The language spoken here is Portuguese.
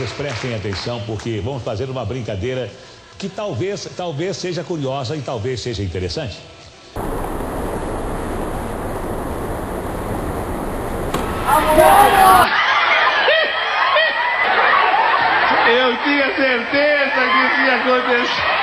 crianças, prestem atenção, porque vamos fazer uma brincadeira que talvez seja curiosa e talvez seja interessante. Eu tinha certeza que isso ia acontecer.